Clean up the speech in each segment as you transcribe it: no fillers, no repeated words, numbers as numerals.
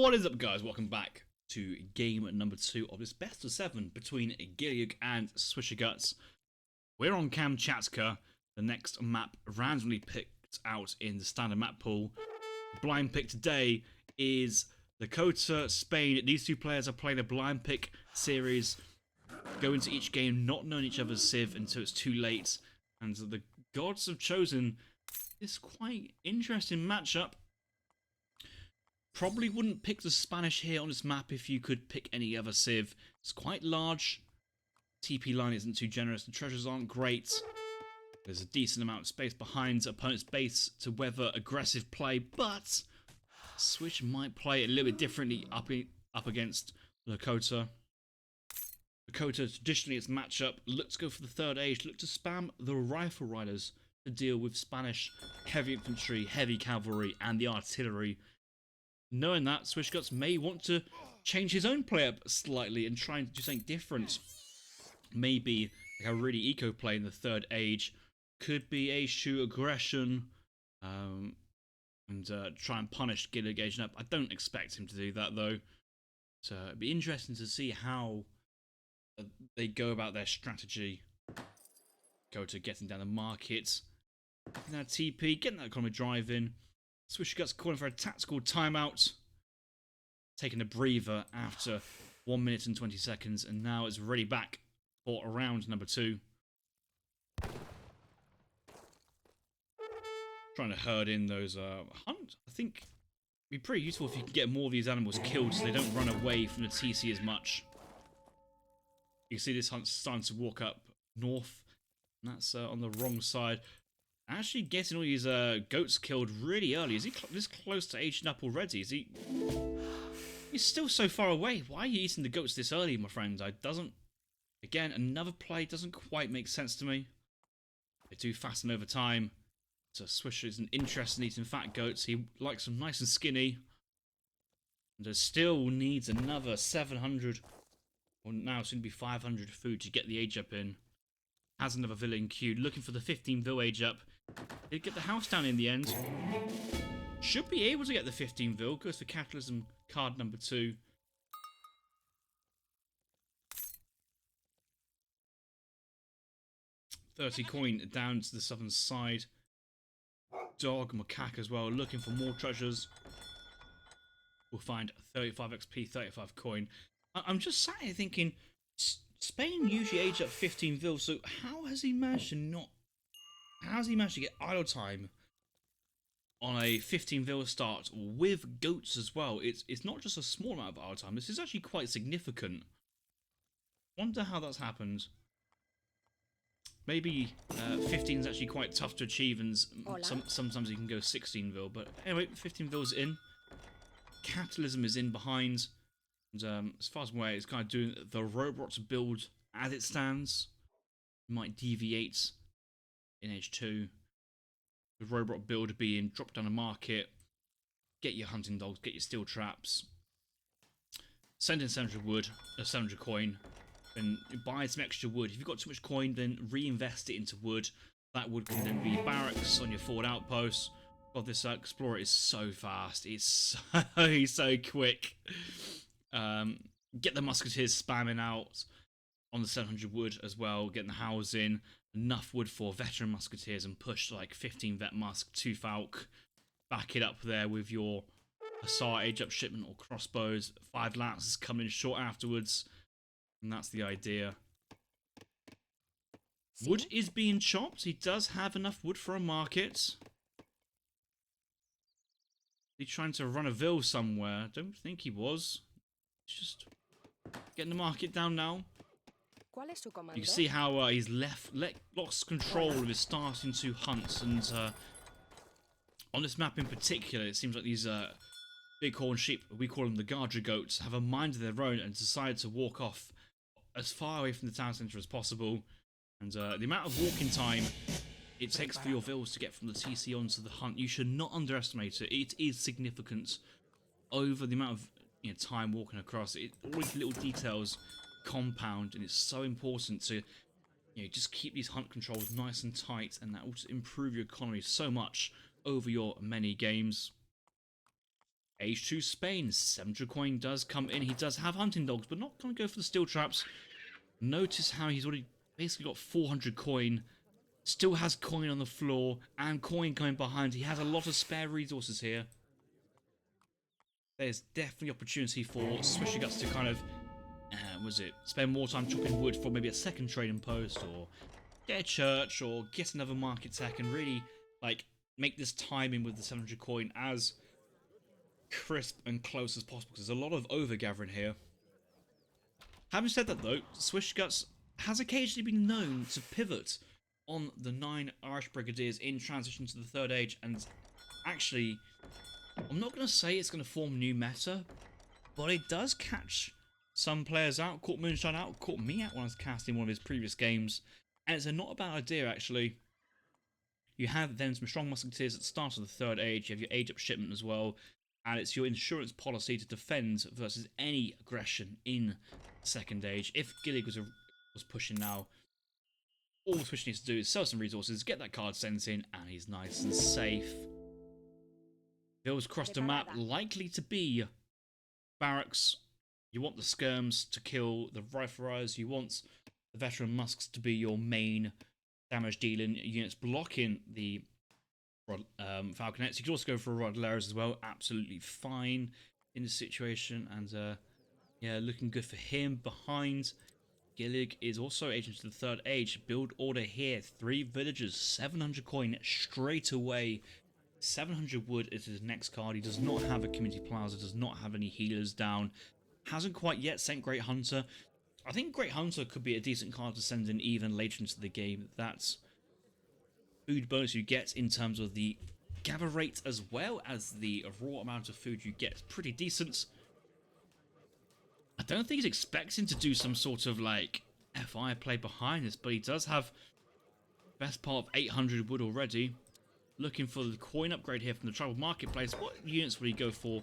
What is up, guys? Welcome back to game number 2 of this best of 7 between Guiliug and Swisherguts. We're on Kamchatka, the next map randomly picked out in the standard map pool. The blind pick today is Lakota, Spain. These two players are playing a blind pick series, go into each game not knowing each other's civ until it's too late, and the gods have chosen this quite interesting matchup. Probably wouldn't pick the Spanish here on this map if you could pick any other civ. It's quite large. TP line isn't too generous. The treasures aren't great. There's a decent amount of space behind opponent's base to weather aggressive play, but Swish might play it a little bit differently up against Lakota. Lakota, traditionally its matchup, look to go for the third age, look to spam the rifle riders to deal with Spanish heavy infantry, heavy cavalry, and the artillery. Knowing that, Swisherguts may want to change his own play up slightly and try and do something different. Maybe like a really eco play in the third age. Could be age 2 aggression and try and punish Guiliug aging up. I don't expect him to do that though. So it'd be interesting to see how they go about their strategy. Go to getting down the market, getting that TP, getting that economy drive in. Swisherguts calling for a tactical timeout, taking a breather after 1 minute and 20 seconds, and now it's ready back for round number 2. Trying to herd in those hunt. I think it'd be pretty useful if you can get more of these animals killed so they don't run away from the TC as much. You can see this hunt's starting to walk up north, and that's on the wrong side. Actually getting all these goats killed really early. Is he this close to aging up already? Is he? He's still so far away. Why are you eating the goats this early, my friend? Again, another play doesn't quite make sense to me. They do fasten over time. So Swisher isn't interested in eating fat goats. He likes them nice and skinny. And still needs another 700, or now soon to be 500 food to get the age up in. Has another villa in queue, looking for the 15 vil age up. Did get the house down in the end. Should be able to get the 15 vil. Goes for capitalism card number 2. $30 coin down to the southern side. Dog macaque as well, looking for more treasures. We'll find 35 XP, 35 coin. I'm just sat here thinking, Spain usually age up 15 vil, so how has he managed to get idle time on a 15 vil start with goats as well? It's not just a small amount of idle time. This is actually quite significant. Wonder how that's happened. Maybe 15 is actually quite tough to achieve, and sometimes you can go 16 vil. But anyway, 15 vil's in. Capitalism is in behind. And as far as I'm aware, it's kind of doing the robots build as it stands. You might deviate in H2. The robot build being drop down a market, get your hunting dogs, get your steel traps, send in 700 wood, 700 coin, and buy some extra wood. If you've got too much coin, then reinvest it into wood. That wood can then be barracks on your forward outposts. God, this explorer is so fast. It's so quick. Get the musketeers spamming out on the 700 wood as well, getting the house in, enough wood for veteran musketeers, and push like 15 vet musk, 2 falk, back it up there with your Hussar age up shipment or crossbows, 5 lances coming short afterwards, and that's the idea. Wood is being chopped. He does have enough wood for a market. He's trying to run a vil somewhere. Don't think he was. Just getting the market down now. You can see how he's lost control of his starting to hunt, and on this map in particular, it seems like these bighorn sheep, we call them the Gardra goats, have a mind of their own and decide to walk off as far away from the town centre as possible. And the amount of walking time it takes for your vills to get from the TC onto the hunt, you should not underestimate it. It is significant over the amount of time walking across. All these little details compound, and it's so important to just keep these hunt controls nice and tight, and that will just improve your economy so much over your many games. H2 Spain, 700 coin does come in. He does have hunting dogs, but not going to go for the steel traps. Notice how he's already basically got 400 coin. Still has coin on the floor and coin coming behind. He has a lot of spare resources here. There's definitely opportunity for Swisherguts to kind of, spend more time chopping wood for maybe a second trading post, or get a church, or get another market tech, and really like make this timing with the 700 coin as crisp and close as possible, because there's a lot of overgathering here. Having said that though, Swisherguts has occasionally been known to pivot on the 9 Irish Brigadiers in transition to the Third Age, and actually, I'm not going to say it's going to form new meta, but it does catch some players out. Caught Moonshine out, caught me out when I was casting one of his previous games, and it's a not a bad idea actually. You have then some strong musketeers at the start of the Third Age, you have your age up shipment as well, and it's your insurance policy to defend versus any aggression in Second Age. If Guiliug was pushing now, all Swish needs to do is sell some resources, get that card sent in, and he's nice and safe. Bills crossed the map, likely to be barracks. You want the skirms to kill the riflers, you want the veteran musks to be your main damage dealing units blocking the falconets. You can also go for Rodleros as well, absolutely fine in this situation, and yeah, looking good for him. Behind Guiliug is also agent to the Third Age. Build order here, 3 villagers, 700 coin straight away. 700 wood is his next card. He does not have a community plaza, does not have any healers down. Hasn't quite yet sent Great Hunter. I think Great Hunter could be a decent card to send in even later into the game. That's food bonus you get in terms of the gather rate as well as the raw amount of food you get. Pretty decent. I don't think he's expecting to do some sort of like FI play behind this, but he does have best part of 800 wood already. Looking for the coin upgrade here from the tribal marketplace. What units will he go for?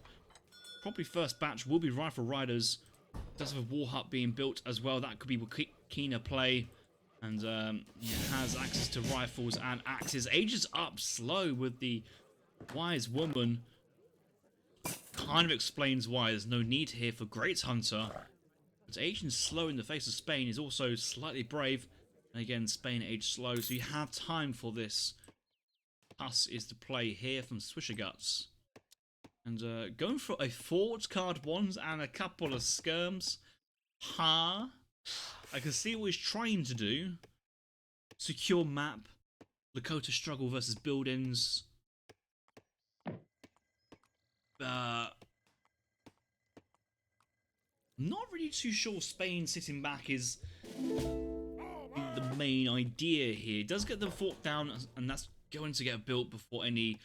Probably first batch will be rifle riders. Does have a war hut being built as well. That could be keener play. And he has access to rifles and axes. Ages up slow with the wise woman. Kind of explains why there's no need here for Great Hunter. But aging slow in the face of Spain is also slightly brave. And again, Spain aged slow, so you have time for this. Us is the play here from Swisherguts. And going for a fort card once and a couple of skirms. I can see what he's trying to do. Secure map. Lakota struggle versus buildings. Not really too sure Spain sitting back is the main idea here. It does get the fort down, and that's going to get built before any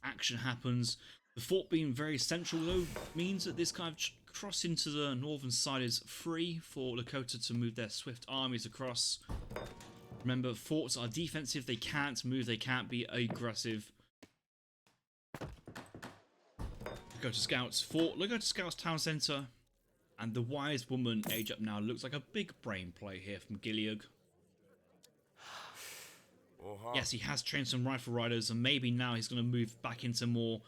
action happens. The fort being very central though means that this kind of cross into the northern side is free for Lakota to move their swift armies across. Remember, forts are defensive, they can't move, they can't be aggressive. Lakota Scouts fort, Lakota Scouts town centre, and the wise woman age up now. Looks like a big brain play here from Guiliug. Yes, he has trained some rifle riders, and maybe now he's going to move back into more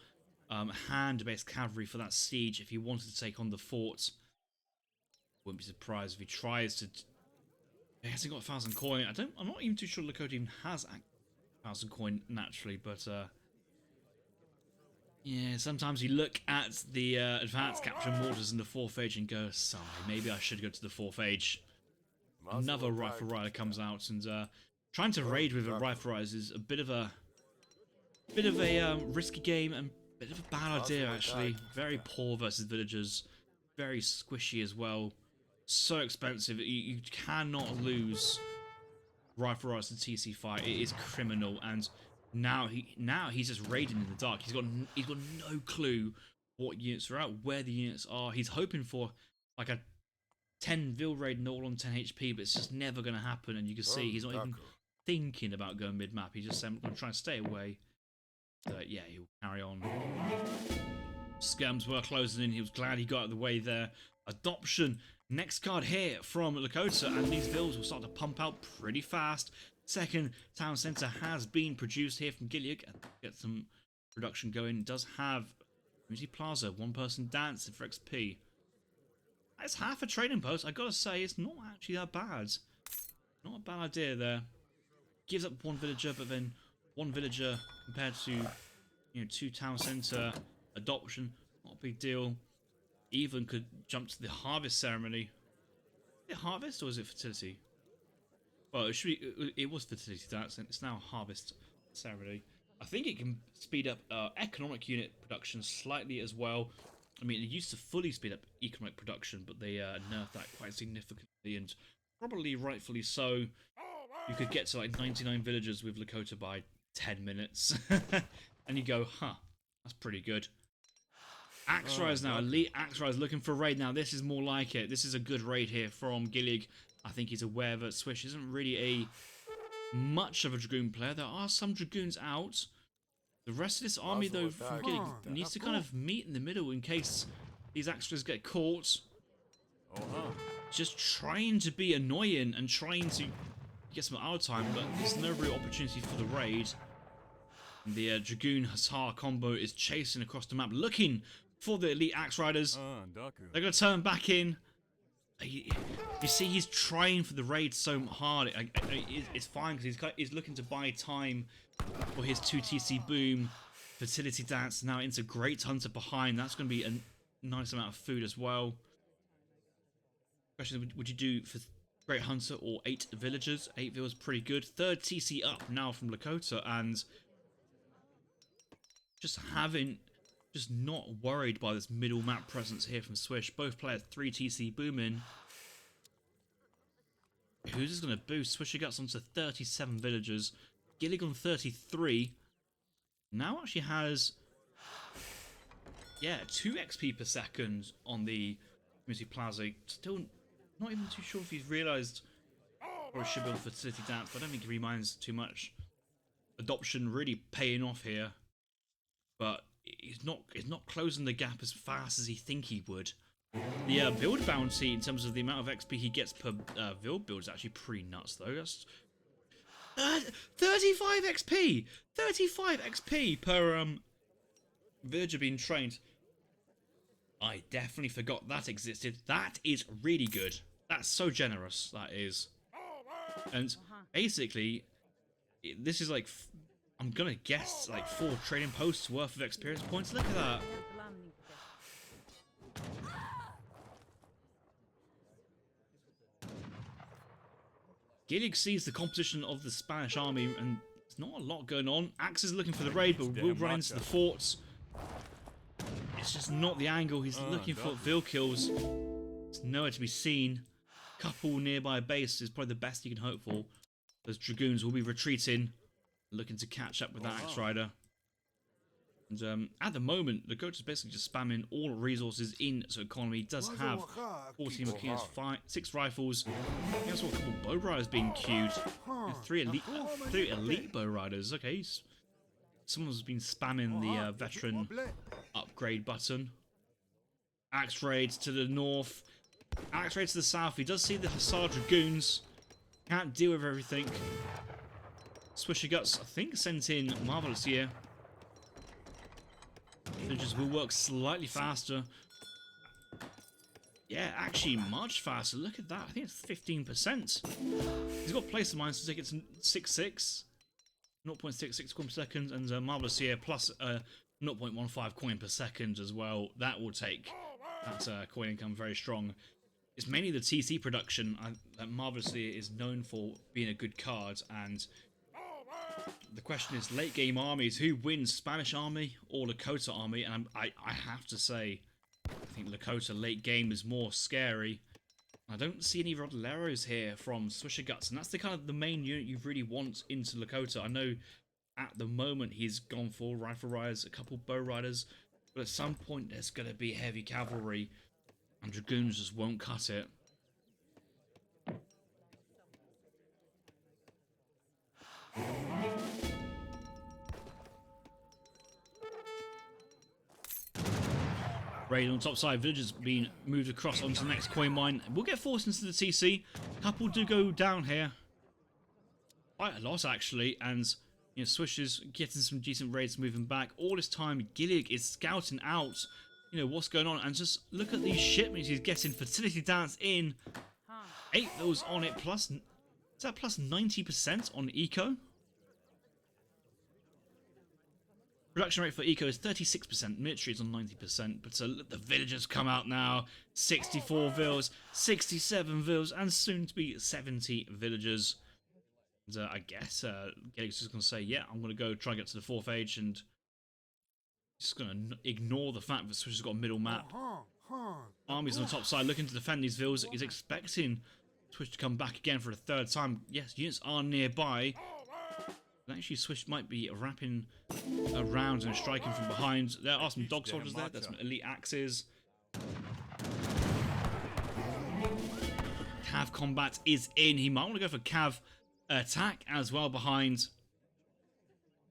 hand-based cavalry for that siege if he wanted to take on the fort. Wouldn't be surprised if he tries to. He hasn't got 1,000 coin. I'm not even too sure Lakota even has 1,000 coin naturally, but yeah, sometimes you look at the advanced capture mortars in the 4th age and go, sorry, maybe I should go to the 4th age. Another rifle rider comes out, and trying to raid with a rifle rider is a bit of a risky game and a bit of a bad idea actually. Very poor versus villagers, very squishy as well. So expensive, you cannot lose rifle riders to TC fight. It is criminal, and now he's just raiding in the dark. He's got no clue what units are out, where the units are. He's hoping for like a 10 Vil raid and all on 10 HP, but it's just never going to happen. And you can see he's not even thinking about going mid-map. He's just saying, I'm going to try and stay away. So yeah, he'll carry on. Skirms were closing in. He was glad he got out of the way there. Adoption. Next card here from Lakota, and these Vils will start to pump out pretty fast. Second town centre has been produced here from Guiliug. Get some production going. It does have Community Plaza, one person dancing for XP. That's half a trading post. I gotta say, it's not actually that bad. Not a bad idea there. Gives up one villager, but then one villager compared to, you know, 2 town centre adoption. Not a big deal. Even could jump to the harvest ceremony. Is it harvest or is it fertility? Well, it should be. It was fertility dance, and it's now harvest ceremony. I think it can speed up economic unit production slightly as well. I mean, it used to fully speed up economic production, but they nerfed that quite significantly, and probably rightfully so. You could get to like 99 villagers with Lakota by 10 minutes, and you go, huh, that's pretty good. Axe Rise now, Elite Axe Rise looking for a raid now. This is more like it. This is a good raid here from Guiliug. I think he's aware that Swish isn't really much of a Dragoon player. There are some Dragoons out. The rest of this army, though, from Guiliug needs to kind of meet in the middle in case these Axtras get caught. Just trying to be annoying and trying to get some out time, but there's no real opportunity for the raid. And the Dragoon Hussar combo is chasing across the map, looking for the Elite Axe Riders. They're going to turn back in. You see, he's trying for the raid so hard. It's fine because he's looking to buy time for his 2 TC boom, fertility dance. Now into Great Hunter behind. That's going to be a nice amount of food as well. Question: would you do for Great Hunter or 8 villagers? 8 villagers pretty good. 3rd TC up now from Lakota, and just not worried by this middle map presence here from Swish. Both players 3 TC booming. Who's this going to boost? Swisherguts onto 37 villagers. Guiliug on 33. Now actually has, yeah, 2 XP per second on the Community Plaza. Still not even too sure if he's realised or should build fertility dance, but I don't think he reminds too much. Adoption really paying off here, but he's not closing the gap as fast as he think he would. The build bounty in terms of the amount of XP he gets per build is actually pretty nuts though. That's 35 XP! 35 XP per villager being trained. I definitely forgot that existed. That is really good. That's so generous, that is. And basically, this is like, I'm gonna guess like 4 trading posts worth of experience points. Look at that. Guiliug sees the composition of the Spanish army, and there's not a lot going on. Axe is looking for the raid, but will run into the forts. It's just not the angle he's looking for. Vill kills. It's nowhere to be seen. Couple nearby base is probably the best you can hope for. Those Dragoons will be retreating, looking to catch up with that Axe Rider. And at the moment, Lakota's basically just spamming all resources into economy. He does have 14 Makinas, 6 rifles. He has a couple bow riders being queued. 3 elite bow riders. Okay, someone's been spamming the veteran upgrade button. Axe raid to the north. Axe raid to the south. He does see the Hussar Dragoons. Can't deal with everything. Swisherguts, I think, sent in Marvelous here. Villagers will work slightly faster. Yeah, actually much faster. Look at that. I think it's 15%. He's got place of mines to take it to 6.6. 0.66 coin per second. And Marvelous here plus 0.15 coin per second as well. That will take that coin income very strong. It's mainly the TC production that Marvelous here is known for being a good card, and the question is, late game armies, who wins, Spanish army or Lakota army? And I have to say, I think Lakota late game is more scary. I don't see any Rodoleros here from Swisherguts, and that's the kind of the main unit you really want into Lakota. I know at the moment he's gone for rifle riders, a couple bow riders, but at some point there's going to be heavy cavalry, and Dragoons just won't cut it. Raid on top side, villagers being moved across onto the next coin mine. We'll get forced into the TC. A couple do go down here. Quite a lot actually, and You know, Swish is getting some decent raids moving back. All this time, Guiliug is scouting out, you know, what's going on. And just look at these shipments he's getting. Fertility Dance in. 8 those on it. Plus, is that plus 90% on Eco? Production rate for Eco is 36%. Military is on 90%. But let the villagers come out now. 64 vills, 67 vills, and soon to be 70 villagers. And, I guess Guiliug's just going to say, yeah, I'm going to go try and get to the 4th age, and just going to ignore the fact that Swish has got a middle map. Armies on the top side looking to defend these vills. He's expecting Swish to come back again for a 3rd time. Yes, units are nearby. And actually, Swish might be wrapping around and striking from behind. There are some dog soldiers there. There's some elite axes. Cav combat is in. He might want to go for Cav attack as well behind.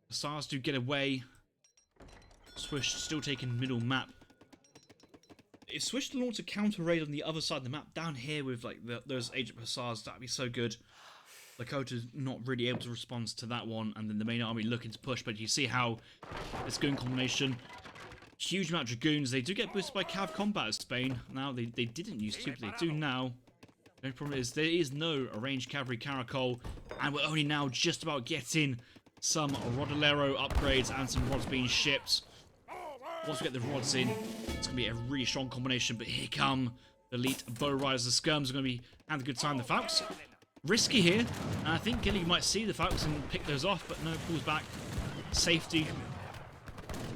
The Stars do get away. Swish still taking middle map. If Swish launched a counter raid on the other side of the map, down here with like those Agent Hussars, that'd be so good. Lakota's not really able to respond to that one, and then the main army looking to push, but you see how this goon combination, huge amount of Dragoons. They do get boosted by Cav combat as Spain. Now, they didn't used to, but they do now. The only problem is there is no arranged cavalry caracol, and we're only now just about getting some Rodolero upgrades and some rods being shipped. Once we get the rods in, it's going to be a really strong combination, but here come the elite bow riders. The skirms are going to be having a good time. The Falcons, risky here, and I think Guiliug might see the Falcons and pick those off, but no, pulls back. Safety.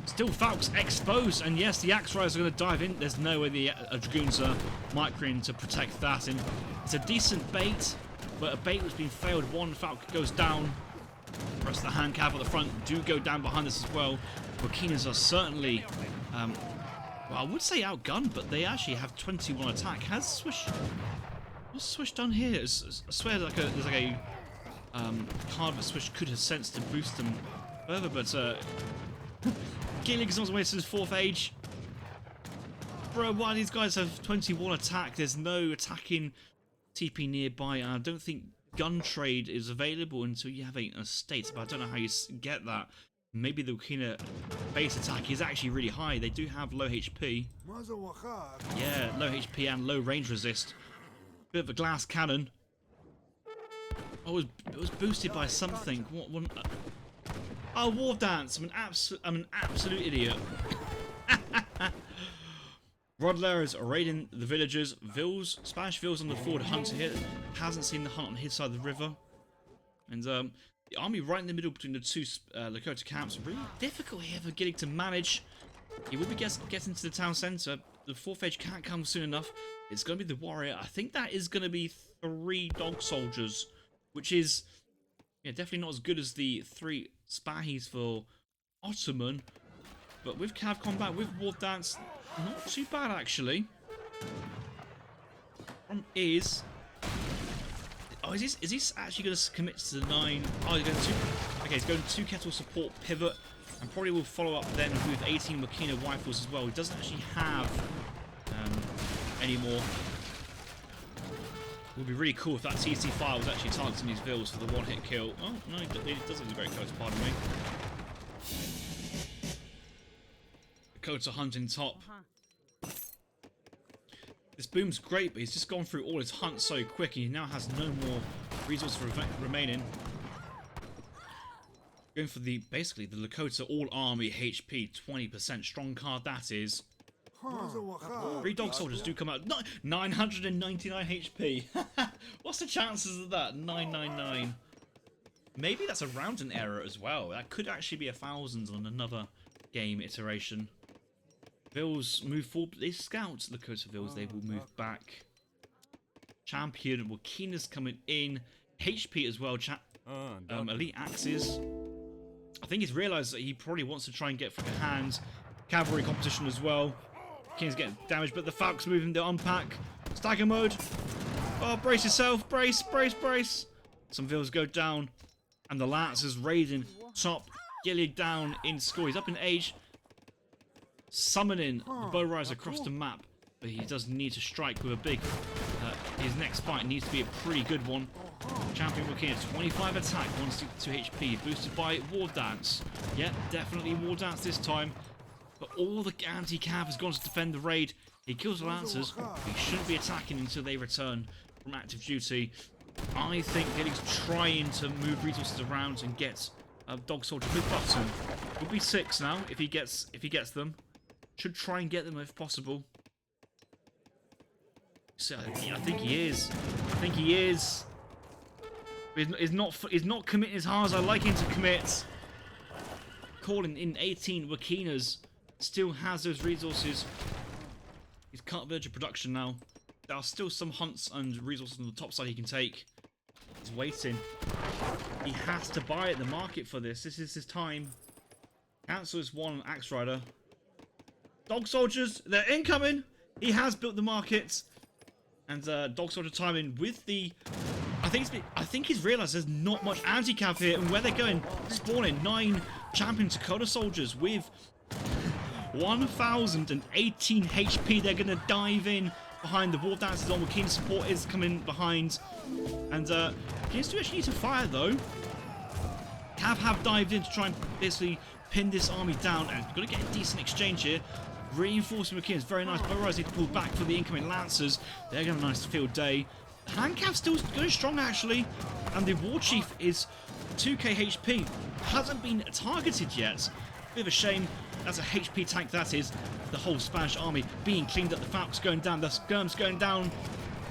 Still Falcons exposed, and yes, the Axe Riders are going to dive in. There's no way the Dragoons are microing to protect that, and it's a decent bait, but a bait that's been failed. One Falcon goes down. The rest of the hand cav at the front do go down behind this as well. Burkinas are certainly, well, I would say outgunned, but they actually have 21 attack. Has Swish... What's Swish done here? I swear there's like a card that Swish could have sensed to boost them further, but Guiliug is on his way to his 4th age. Bro, why these guys have 21 attack? There's no attacking TP nearby, and I don't think gun trade is available until you have an estate, but I don't know how you get that. Maybe the Burkina base attack is actually really high. They do have low HP. Yeah, low HP and low range resist. Bit of a glass cannon. Oh, it was boosted by something. What one? Oh, war dance. I'm an absolute idiot. Rodleros are raiding the villagers. Vills, Spanish Vills on the forward hunter here. Hasn't seen the hunt on his side of the river. And the army right in the middle between the two Lakota camps. Really difficult here for Guiliug to manage. He will be getting to the town centre. The 4th age can't come soon enough. It's going to be the warrior. I think that is going to be 3 dog soldiers, which is definitely not as good as the 3 Spahis for Ottoman. But with Cav combat, with war dance, not too bad actually. Is he actually going to commit to the 9? Oh, he's going to. Okay, he's going 2 kettle support pivot, and probably will follow up then with 18 Makina rifles as well. He doesn't actually have any more. It would be really cool if that TC fire was actually targeting these vills for the 1-hit kill. Oh no, he does look very close. Pardon me. Lakota hunting top. This boom's great, but he's just gone through all his hunts so quick, and he now has no more resources remaining. Going for basically the Lakota all army HP 20% strong card. That is. 3 dog soldiers do come out. 999 HP. What's the chances of that? 999. Maybe that's a rounding error as well. That could actually be 1,000 on another game iteration. Vills move forward. They scout Lakota Vills. They will move back. Champion Wakina's coming in. HP as well. Elite axes. I think he's realised that he probably wants to try and get from hands. Cavalry competition as well. King's getting damaged, but the Falcons moving to unpack. Stagger mode. Oh, brace yourself. Brace, brace, brace. Some Vills go down. And the Lancers raiding top. Guiliug down in score. He's up in age. Summoning the bow riders across the map. But he does need to strike with a big... his next fight needs to be a pretty good one. Champion Wakina, 25 attack, 162 HP, boosted by War Dance. Yep, definitely War Dance this time. But all the anti-cav has gone to defend the raid. He kills the Lancers. He shouldn't be attacking until they return from active duty. I think Guilig's trying to move resources around and get a Dog Soldier with Button. Would be 6 now if he gets them. Should try and get them if possible. So I think he is. I think he is. He's not committing as hard as I like him to commit. Calling in 18 Wakinas. Still has those resources. He's cut villager production now. There are still some hunts and resources on the top side he can take. He's waiting. He has to buy at the market for this. This is his time. Cancel is 1 Axe Rider. Dog Soldiers, they're incoming. He has built the market. And Dog Soldier timing with the... I think he's realised there's not much anti-cav here. And where they're going, spawning 9 champion Lakota soldiers with 1,018 HP. They're going to dive in behind the War Dances on. Wakina support is coming behind. And Wakinas do actually need to fire though. Cav have dived in to try and basically pin this army down. And we've got to get a decent exchange here. Reinforcing Wakinas, very nice. Bo7 need to pull back for the incoming Lancers. They're going to have a nice field day. The hand cav still going strong actually. And the War Chief is 2k HP. Hasn't been targeted yet. Bit of a shame. That's a HP tank that is. The whole Spanish army being cleaned up. The Falcons going down. The Skirm's going down.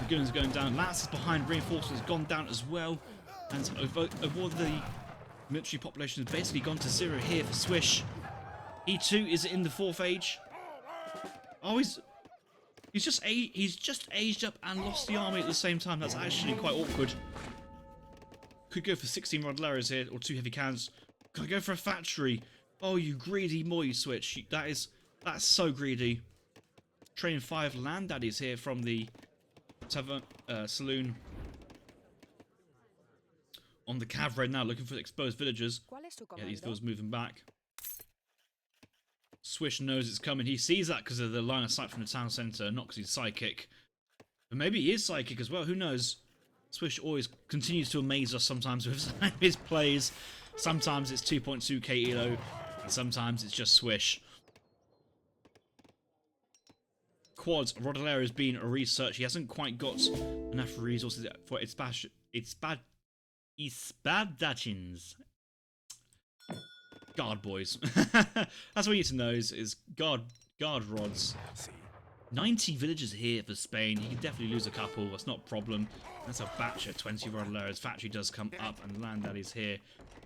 The Gunners going down. Lancers behind. Reinforcements gone down as well. And overall the military population has basically gone to 0 here for Swish. He too is in the 4th age. Oh, he's just aged up and lost the army at the same time. That's actually quite awkward. Could go for 16 Rodleros here or 2 heavy cannons. Could I go for a factory? Oh, you greedy boy, Switch. That's so greedy. Training 5 land daddies here from the tavern saloon. On the cav raid now, looking for exposed villagers. Yeah, these villas moving back. Swish knows it's coming. He sees that because of the line of sight from the town centre, not because he's psychic. But maybe he is psychic as well, who knows? Swish always continues to amaze us sometimes with his plays. Sometimes it's 2.2k elo, and sometimes it's just Swish. Quads, Rodolero has been a research. He hasn't quite got enough resources for Ispadachins. Guard boys. That's what you need to know is guard rods. 90 villagers here for Spain. He can definitely lose a couple. That's not a problem. That's a batch at 20 Rodoleros. Factory does come up and land daddies here,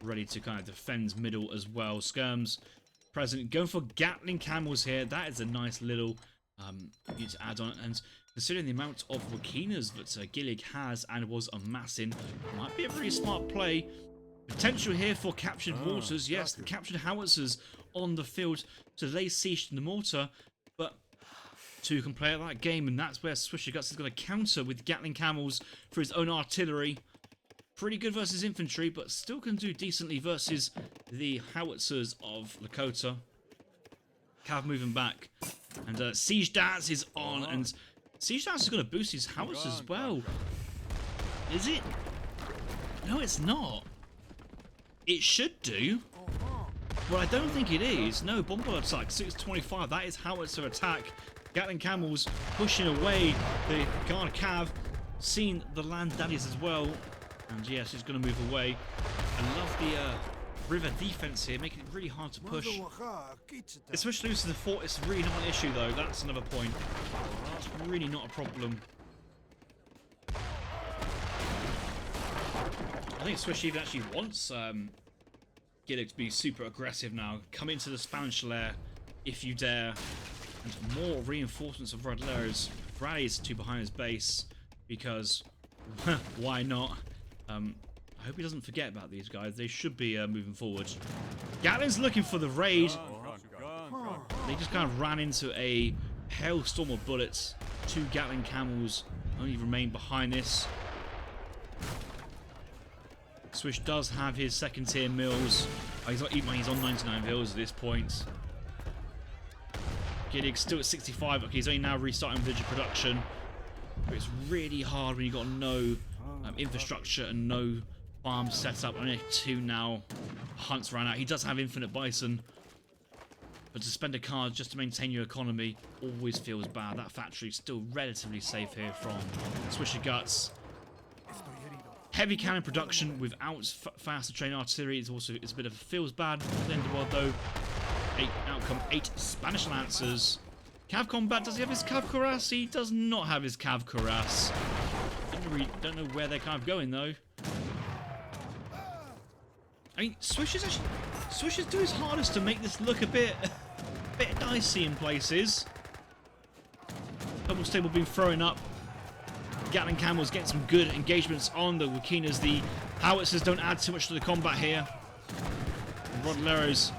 ready to kind of defend middle as well. Skirms present. Going for Gatling camels here. That is a nice little unit to add on. And considering the amount of Wakinas that Guiliug has and was amassing, might be a really smart play. Potential here for captured mortars. Yes, the captured howitzers on the field to lay siege to the mortar, but 2 can play at that game, and that's where Swisherguts is going to counter with Gatling camels for his own artillery. Pretty good versus infantry, but still can do decently versus the howitzers of Lakota. Cav moving back, and Siege Dance is on, and Siege Dance is going to boost his howitzers as well. Is it? No, it's not. It should do. Well, I don't think it is. No, bomber attack, 625. That is howitzer attack. Gatling camels pushing away the guard cav. Seen the land daddies as well. And yes, he's going to move away. I love the river defense here, making it really hard to push. Especially to the fort, it's really not an issue though. That's another point. That's really not a problem. I think Swish even actually wants Guiliug to be super aggressive now. Come into the Spanish lair if you dare. And more reinforcements of Rodleros. Rallies to behind his base because why not? I hope he doesn't forget about these guys. They should be moving forward. Gatling's looking for the raid. They just kind of ran into a hailstorm of bullets. 2 Gatling camels only remain behind this. Swish does have his 2nd tier mills. He's on 99 mills at this point. Guiliug's still at 65. Okay, he's only now restarting villager production. But it's really hard when you've got no infrastructure and no farms set up. Only 2 now. Hunts ran out. He does have infinite bison. But to spend a card just to maintain your economy always feels bad. That factory is still relatively safe here from Swisherguts. Heavy cannon production without faster trained artillery is also a bit of feels bad. At the end of the world though, outcome 8 Spanish Lancers. Cav combat, does he have his Cav Cuirass? He does not have his Cav Cuirass. Don't know where they're kind of going though. I mean, Swisher's do his hardest to make this look a bit dicey in places. Double stable being thrown up. Gatling Camels getting some good engagements on the Wakinas. The howitzers don't add too much to the combat here. Rodleros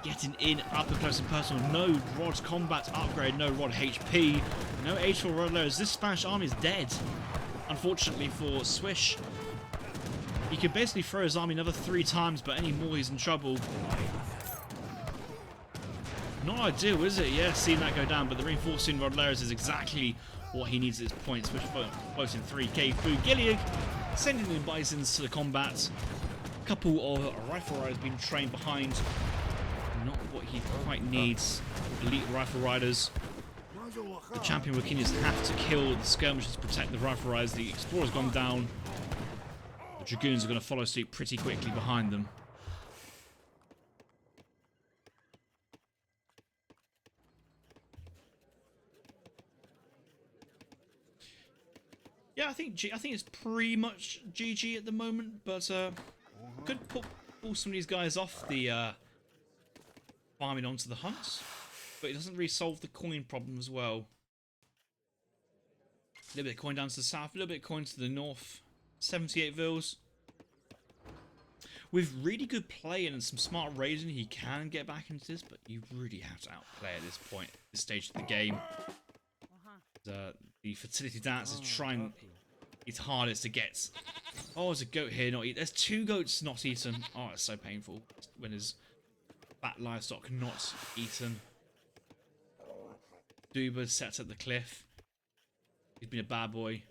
getting in up and close and personal. No Rod's combat upgrade, no Rod HP, no age for Rodleros. This Spanish army is dead. Unfortunately for Swish. He could basically throw his army another 3 times, but any more he's in trouble. Not ideal, is it? Yeah, seeing that go down, but the reinforcing Rodleros is exactly what he needs at this point. Swish boasting 3k. Bo7 Guiliug sending in bisons to the combat. A couple of rifle riders being trained behind. Not what he quite needs. Elite rifle riders. The champion Wakinas have to kill the skirmishers to protect the rifle riders. The explorer's gone down. The dragoons are going to follow suit pretty quickly behind them. Yeah, I think it's pretty much GG at the moment, but could pull some of these guys off the farming onto the hunts, but it doesn't really solve the coin problem as well. A little bit of coin down to the south, a little bit of coin to the north. 78 vils. With really good play and some smart raising, he can get back into this, but you really have to outplay at this point, this stage of the game. The fertility dance is trying its hardest to get. Oh, there's a goat here not eaten. There's 2 goats not eaten. Oh, it's so painful when there's fat livestock not eaten. Duba sets at the cliff. He's been a bad boy.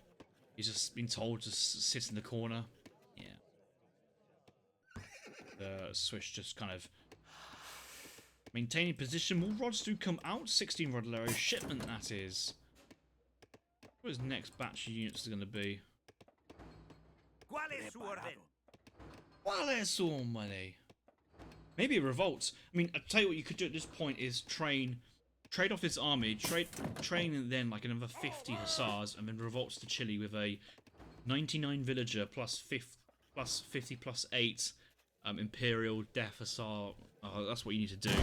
He's just been told to sit in the corner. Yeah. The Swish just kind of maintaining position. More rods do come out. 16 Rodlero shipment, that is. What his next batch of units are going to be? Maybe a revolt. I mean, I'll tell you what you could do at this point is trade off this army, train and then like another 50 hussars, and then revolts to Chile with a 99 villager plus 50 plus 8 imperial death hussar. Oh, that's what you need to do.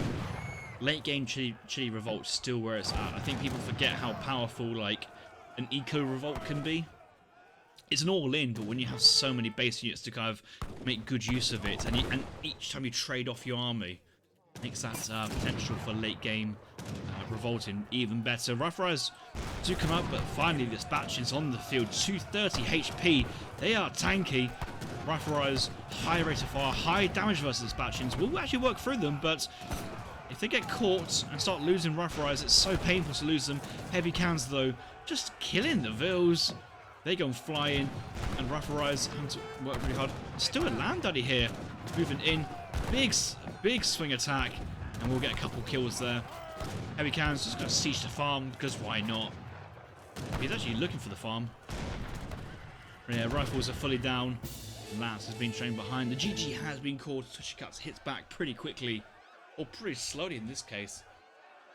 Late game Chile revolt still where it's at. I think people forget how powerful like an eco revolt can be. It's an all-in, but when you have so many base units to kind of make good use of it, and each time you trade off your army, makes that potential for late game revolting even better. Rough Riders do come up, but finally this batch is on the field. 230 HP. They are tanky. Rough Riders, high rate of fire, high damage versus batchings will actually work through them, but if they get caught and start losing Rough Riders, it's so painful to lose them. Heavy cans though, just killing the Vils. They go flying, and Rough Riders have to work really hard. Still a land daddy here, moving in. Big swing attack, and we'll get a couple kills there. Heavy cannons just going to siege the farm, because why not? He's actually looking for the farm. Yeah, rifles are fully down. Lance has been trained behind. The GG has been called. Swisherguts hits back pretty quickly, or pretty slowly in this case,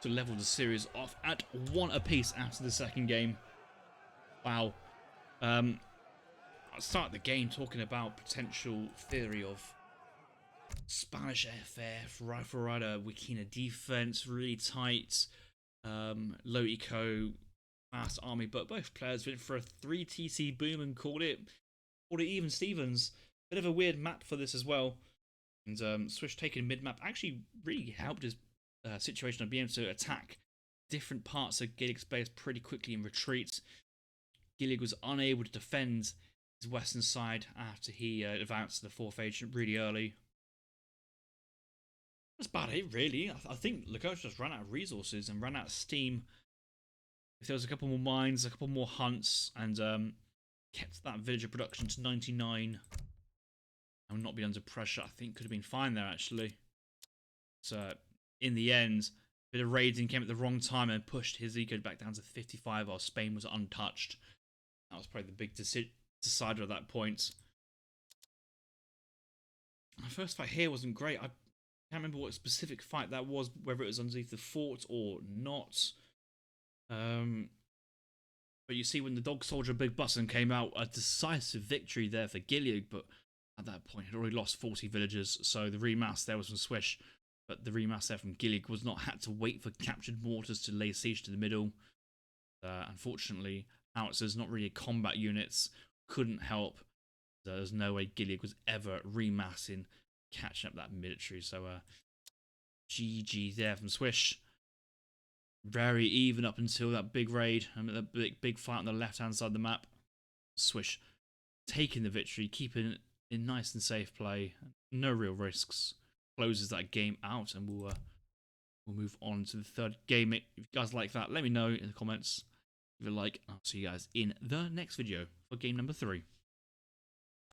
to level the series off at 1 apiece after the second game. Wow. I'll start the game talking about potential theory of Spanish FF, Rifle Rider, Wakina defense, really tight, low eco, fast army, but both players went for a 3 TC boom and called it even Stevens. Bit of a weird map for this as well, and Swish taking mid map actually really helped his situation of being able to attack different parts of Guiliug's base pretty quickly and retreat. Guiliug was unable to defend his western side after he advanced to the 4th agent really early. That's about it, really. I think Lakota just ran out of resources and ran out of steam. If there was a couple more mines, a couple more hunts, and kept that villager production to 99 and not be under pressure. I think could have been fine there, actually. So, in the end, a bit of raiding came at the wrong time and pushed his eco back down to 55 while Spain was untouched. That was probably the big decider at that point. My first fight here wasn't great. I can't remember what specific fight that was, whether it was underneath the fort or not. But you see, when the Dog Soldier Big Button came out, a decisive victory there for Guiliug, but at that point, had already lost 40 villagers, so the remass there was from Swish, but the remass there from Guiliug was not had to wait for captured mortars to lay siege to the middle. Unfortunately, howitzers, not really combat units, couldn't help. There's no way Guiliug was ever remassing, catching up that military, so GG there from Swish. Very even up until that big raid and the big fight on the left-hand side of the map. Swish taking the victory, keeping it in nice and safe play, no real risks. Closes that game out, and we'll move on to the third game. If you guys like that, let me know in the comments. Give it a like, and I'll see you guys in the next video for game number 3.